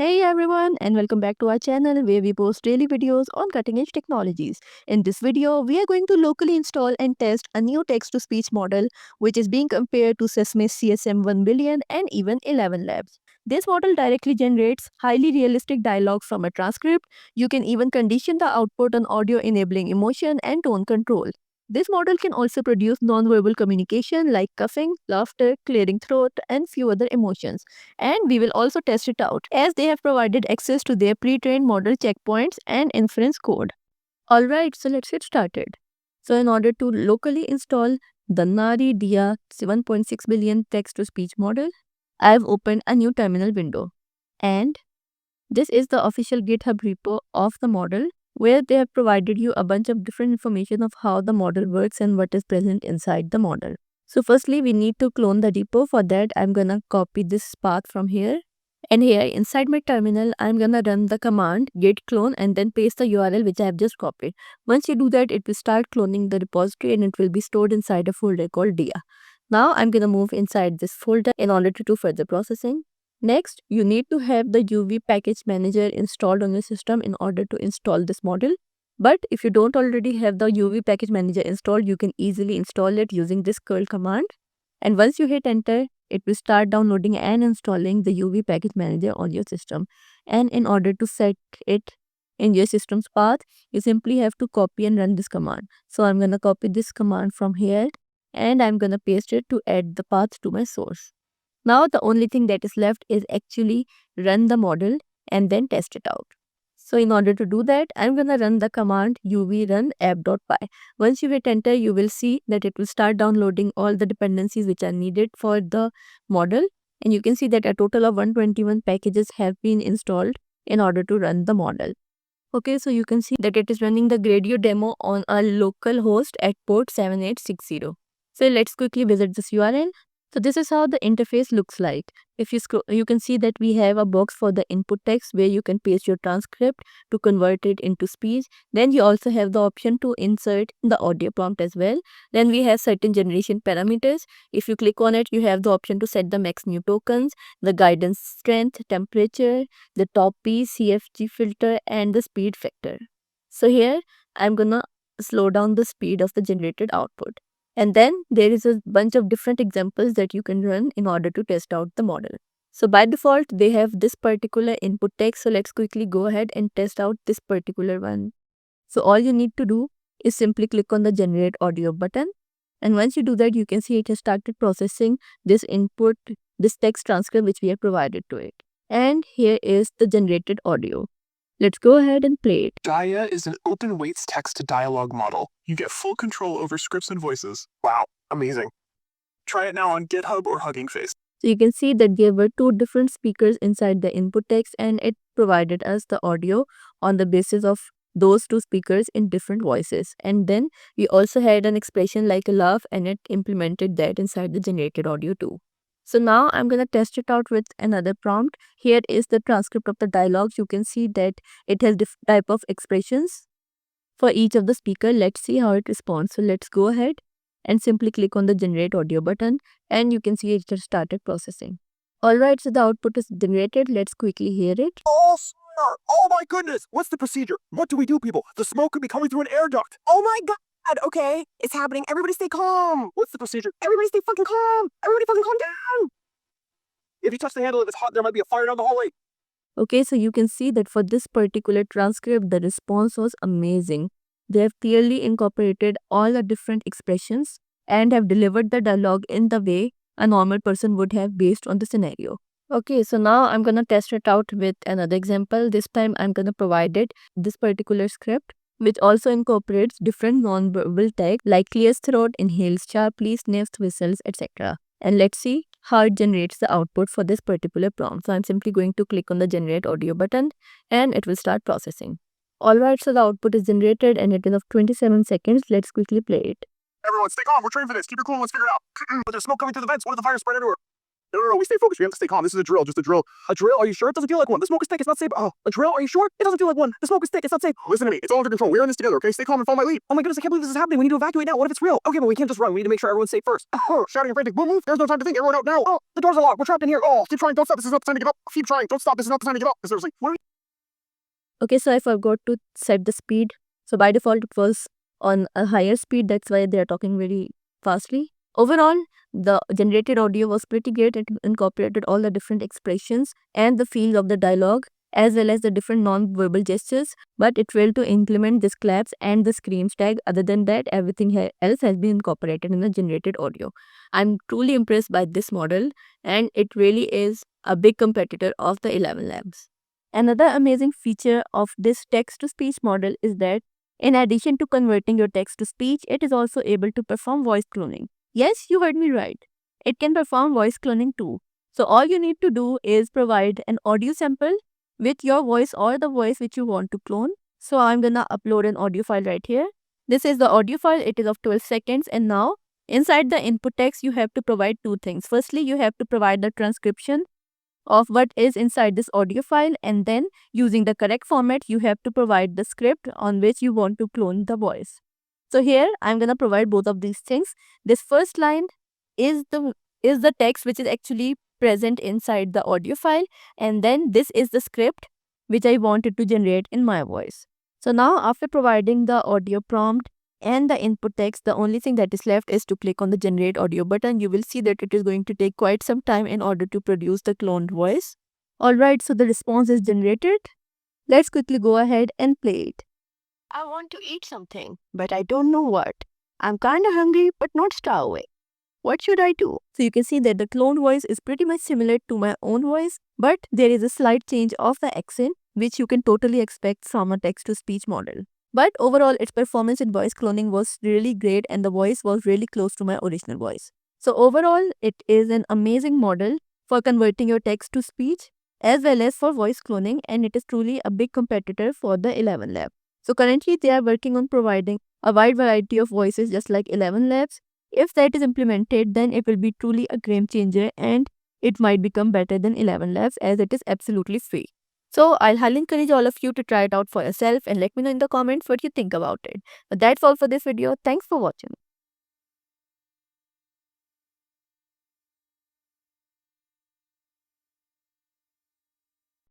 Hey everyone, and welcome back to our channel where we post daily videos on cutting edge technologies. In this video, we are going to locally install and test a new text to speech model which is being compared to Sesame's CSM 1 billion and even 11 Labs. This model directly generates highly realistic dialogue from a transcript. You can even condition the output on audio, enabling emotion and tone control. This model can also produce non-verbal communication like coughing, laughter, clearing throat, and few other emotions. And we will also test it out as they have provided access to their pre-trained model checkpoints and inference code. Alright, so let's get started. So in order to locally install the Nari Dia 1.6 billion text-to-speech model, I have opened a new terminal window. And this is the official GitHub repo of the model where they have provided you a bunch of different information of how the model works and what is present inside the model. So firstly, we need to clone the repo. For that, I'm gonna copy this path from here. And here inside my terminal, I'm gonna run the command git clone and then paste the URL which I have just copied. Once you do that, it will start cloning the repository and it will be stored inside a folder called dia. Now I'm gonna move inside this folder in order to do further processing. Next, you need to have the UV package manager installed on your system in order to install this model. But if you don't already have the UV package manager installed, you can easily install it using this curl command. And once you hit enter, it will start downloading and installing the UV package manager on your system. And in order to set it in your system's path, you simply have to copy and run this command. So I'm going to copy this command from here and I'm going to paste it to add the path to my source. Now the only thing that is left is actually run the model and then test it out. So in order to do that, I'm going to run the command uv run app.py. Once you hit enter, you will see that it will start downloading all the dependencies which are needed for the model. And you can see that a total of 121 packages have been installed in order to run the model. Okay, so you can see that it is running the Gradio demo on a local host at port 7860. So let's quickly visit this URL. So this is how the interface looks like. If you scroll, you can see that we have a box for the input text where you can paste your transcript to convert it into speech. Then you also have the option to insert the audio prompt as well. Then we have certain generation parameters. If you click on it, you have the option to set the max new tokens, the guidance strength, temperature, the top P, CFG filter, and the speed factor. So here I'm gonna slow down the speed of the generated output. And then there is a bunch of different examples that you can run in order to test out the model. So by default, they have this particular input text. So let's quickly go ahead and test out this particular one. So all you need to do is simply click on the generate audio button. And once you do that, you can see it has started processing this input, this text transcript which we have provided to it. And here is the generated audio. Let's go ahead and play it. Dia is an open weights text-to-dialogue model. You get full control over scripts and voices. Wow, amazing. Try it now on GitHub or Hugging Face. So you can see that there were two different speakers inside the input text and it provided us the audio on the basis of those two speakers in different voices. And then we also had an expression like a laugh and it implemented that inside the generated audio too. So now I'm going to test it out with another prompt. Here is the transcript of the dialogues. You can see that it has different type of expressions for each of the speaker. Let's see how it responds. So let's go ahead and simply click on the generate audio button and you can see it just started processing. Alright, so the output is generated. Let's quickly hear it. Oh, sir! Oh my goodness! What's the procedure? What do we do, people? The smoke could be coming through an air duct. Oh my god! Okay, it's happening. Everybody stay calm. What's the procedure? Everybody stay fucking calm. Everybody fucking calm down. If you touch the handle, if it's hot, there might be a fire down the hallway. Okay, so you can see that for this particular transcript, the response was amazing. They have clearly incorporated all the different expressions and have delivered the dialogue in the way a normal person would have based on the scenario. Okay, so now I'm gonna test it out with another example. This time I'm gonna provide it this particular script, which also incorporates different non-verbal text like clears throat, inhales sharply, sniffs, whistles, etc. And let's see how it generates the output for this particular prompt. So I'm simply going to click on the generate audio button and it will start processing. Alright, so the output is generated and it is of 27 seconds. Let's quickly play it. Everyone, stay calm. We're trained for this. Keep your cool and let's figure it out. But there's smoke coming through the vents. What if the fire spread everywhere? No, we stay focused. We have to stay calm. This is a drill, just a drill. A drill? Are you sure? It doesn't feel like one. The smoke is thick. It's not safe. Oh, a drill? Are you sure? It doesn't feel like one. The smoke is thick. It's not safe. Listen to me. It's all under control. We're in this together, okay? Stay calm and follow my lead. Oh my goodness, I can't believe this is happening. We need to evacuate now. What if it's real? Okay, but we can't just run. We need to make sure everyone's safe first. Oh, shouting and frantic. Move. There's no time to think. Everyone out now. Oh, the doors are locked. We're trapped in here. Oh, Keep trying. Don't stop. This is not the time to give up. Keep trying. Don't stop. This is not the time to give up. Seriously. What are Okay, so I forgot to set the speed. So by default, it was on a higher speed. That's why they're talking very fastly. Overall, the generated audio was pretty great. It incorporated all the different expressions and the feel of the dialogue, as well as the different non-verbal gestures, but it failed to implement this claps and the screams tag. Other than that, everything else has been incorporated in the generated audio. I'm truly impressed by this model, and it really is a big competitor of the 11 Labs. Another amazing feature of this text-to-speech model is that in addition to converting your text to speech, it is also able to perform voice cloning. Yes, you heard me right. It can perform voice cloning too. So all you need to do is provide an audio sample with your voice or the voice which you want to clone. So I'm gonna upload an audio file right here. This is the audio file. It is of 12 seconds, and now inside the input text you have to provide two things. Firstly, you have to provide the transcription of what is inside this audio file, and then using the correct format you have to provide the script on which you want to clone the voice. So here I'm gonna provide both of these things. This first line is the text which is actually present inside the audio file, and then this is the script which I wanted to generate in my voice. So now after providing the audio prompt and the input text, the only thing that is left is to click on the generate audio button. You will see that it is going to take quite some time in order to produce the cloned voice. Alright, so the response is generated. Let's quickly go ahead and play it. I want to eat something, but I don't know what. I'm kinda hungry, but not starving. What should I do? So you can see that the cloned voice is pretty much similar to my own voice, but there is a slight change of the accent, which you can totally expect from a text-to-speech model. But overall, its performance in voice cloning was really great, and the voice was really close to my original voice. So overall, it is an amazing model for converting your text to speech as well as for voice cloning, and it is truly a big competitor for the 11 Lab. So currently they are working on providing a wide variety of voices just like 11 Labs. If that is implemented, then it will be truly a game changer, and it might become better than 11 Labs as it is absolutely free. So I'll highly encourage all of you to try it out for yourself and let me know in the comments what you think about it. But that's all for this video. Thanks for watching.